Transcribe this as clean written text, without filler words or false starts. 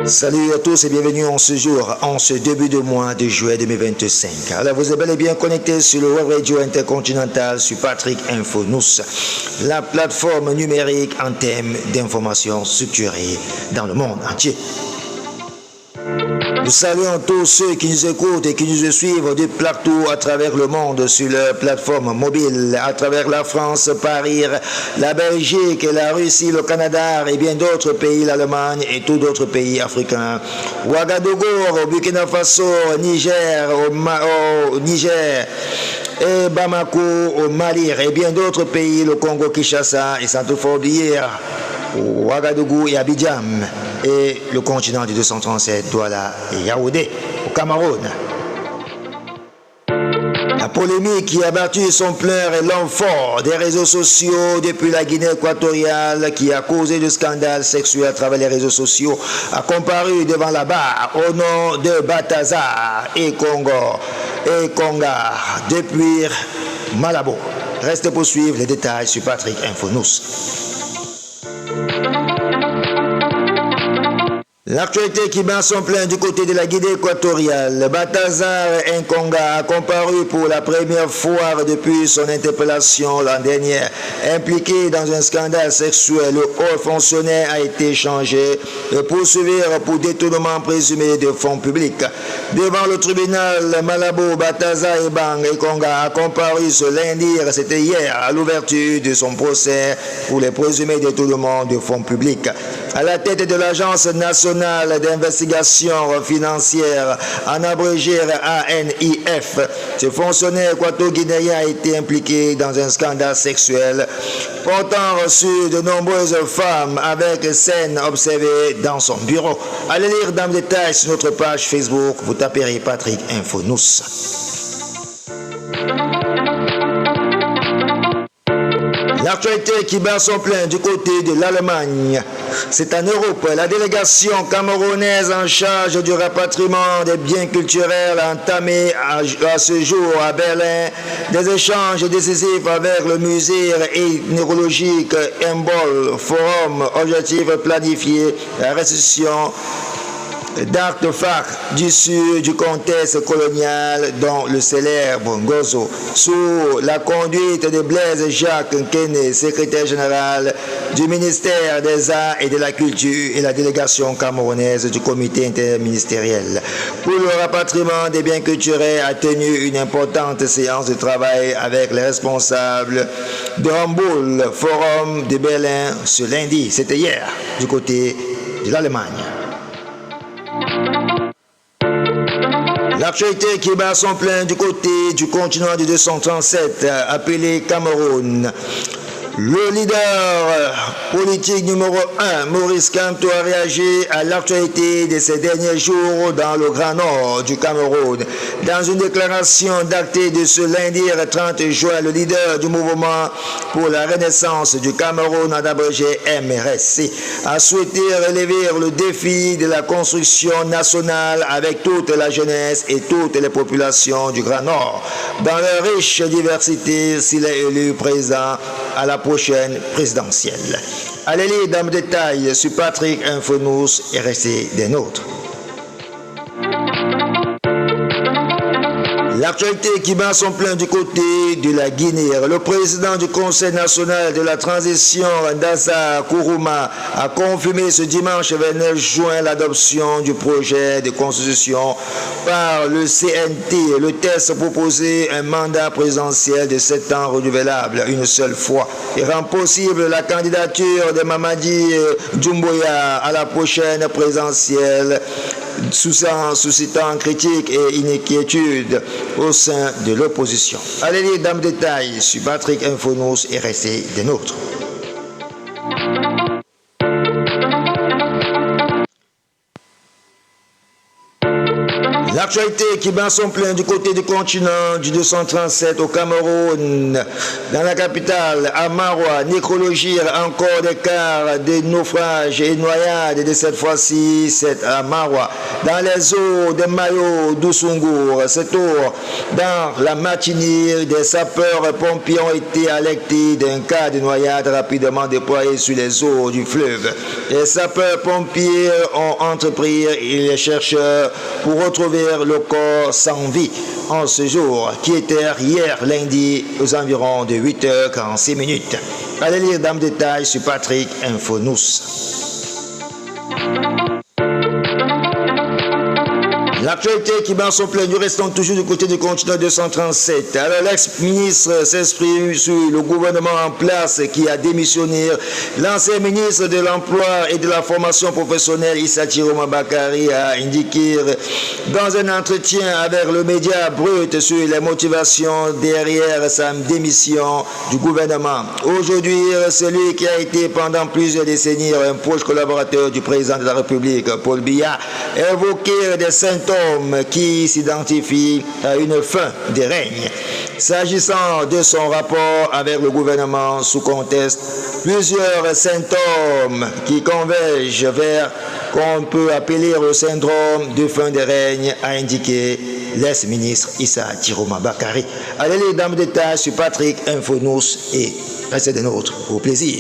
Salut à tous et bienvenue en ce jour, en ce début de mois de juillet 2025. Alors vous êtes bel et bien connectés sur le Web Radio Intercontinental sur Patrick Info News, la plateforme numérique en thème d'information structurée dans le monde entier. Nous saluons tous ceux qui nous écoutent et qui nous suivent de partout à travers le monde sur leur plateforme mobile, à travers la France, Paris, la Belgique, la Russie, le Canada et bien d'autres pays, l'Allemagne et tous d'autres pays africains. Ouagadougou, au Burkina Faso, Niger, au Niger et Bamako, au Mali et bien d'autres pays, le Congo-Kinshasa et sans toutefois oublier Ouagadougou et Abidjan et le continent du 237, Douala et Yaoundé au Cameroun. La polémique qui a battu son plein et l'enfort des réseaux sociaux depuis la Guinée équatoriale qui a causé de scandales sexuels à travers les réseaux sociaux a comparu devant la barre au nom de Balthazar et Konga depuis Malabo. Restez pour suivre les détails sur Patrick Info News. L'actualité qui bat son plein du côté de la Guinée équatoriale. Balthazar Nkonga a comparu pour la première fois depuis son interpellation l'an dernier. Impliqué dans un scandale sexuel, le haut fonctionnaire a été changé et poursuivi pour détournement présumé de fonds publics. Devant le tribunal Malabo, Balthazar Nkonga a comparu ce lundi, c'était hier, à l'ouverture de son procès pour les présumés détournements de fonds publics. À la tête de l'Agence nationale d'investigation financière, en abrégé ANIF, ce fonctionnaire équato-guinéen a été impliqué dans un scandale sexuel portant sur de nombreuses femmes avec scènes observées dans son bureau. Allez lire dans le détail sur notre page Facebook, vous taperez Patrick Info News. L'actualité qui bat son plein du côté de l'Allemagne. C'est en Europe. La délégation camerounaise en charge du rapatriement des biens culturels a entamé à ce jour à Berlin des échanges décisifs avec le musée ethnologique Humboldt Forum. Objectif planifié, la restitution d'artefacts issus du contexte colonial dont le célèbre Ngozo, sous la conduite de Blaise Jacques Nkene, secrétaire général du ministère des Arts et de la Culture et la délégation camerounaise du comité interministériel. Pour le rapatriement des biens culturels a tenu une importante séance de travail avec les responsables de Humboldt Forum de Berlin ce lundi, c'était hier, du côté de l'Allemagne. L'actualité qui bat son plein du côté du continent du 237, appelé Cameroun. Le leader politique numéro 1, Maurice Kamto, a réagi à l'actualité de ces derniers jours dans le Grand Nord du Cameroun. Dans une déclaration dactée de ce lundi 30 juin, le leader du mouvement pour la renaissance du Cameroun, en abrégé MRSC, a souhaité relever le défi de la construction nationale avec toute la jeunesse et toutes les populations du Grand Nord, dans leur riche diversité s'il est élu président à la prochaine présidentielle. Allez lire dans le détail sur Patrick Info News et restez des nôtres. L'actualité qui bat son plein du côté de la Guinée. Le président du Conseil national de la transition, Ndassa Kourouma, a confirmé ce dimanche 29 juin l'adoption du projet de constitution par le CNT. Le texte proposait un mandat présidentiel de 7 ans renouvelable une seule fois et rend possible la candidature de Mamadi Doumbouya à la prochaine présidentielle, suscitant critiques et inquiétudes au sein de l'opposition. Allez lire dans le détail sur Patrick Info News et restez des nôtres. L'actualité qui bat son plein du côté du continent du 237 au Cameroun, dans la capitale, à Maroua, nécrologie, encore des cas de naufrages et noyades de cette fois-ci, c'est à Maroua, dans les eaux de Mayo d'Oussoungour. C'est tour dans la matinée, des sapeurs-pompiers ont été alertés d'un cas de noyade rapidement déployé sur les eaux du fleuve. Les sapeurs-pompiers ont entrepris les chercheurs pour retrouver le corps sans vie en ce jour qui était hier lundi aux environs de 8h46. Allez lire dans le détail sur Patrick Infonous. L'actualité qui bat son plein, nous restons toujours du côté du continent 237. Alors l'ex-ministre s'exprime sur le gouvernement en place qui a démissionné. L'ancien ministre de l'Emploi et de la Formation professionnelle, Issa Chiroma Bakari, a indiqué dans un entretien avec le média Brut sur les motivations derrière sa démission du gouvernement. Aujourd'hui, celui qui a été pendant plusieurs décennies un proche collaborateur du président de la République, Paul Biya, a évoqué des symptômes qui s'identifient à une fin de règne. S'agissant de son rapport avec le gouvernement sous conteste, plusieurs symptômes qui convergent vers qu'on peut appeler le syndrome de fin de règne, a indiqué l'ex-ministre Issa Chiroma Bakari. Allez lire dans le détail sur Patrick Infonous et restez des nôtres. Au plaisir.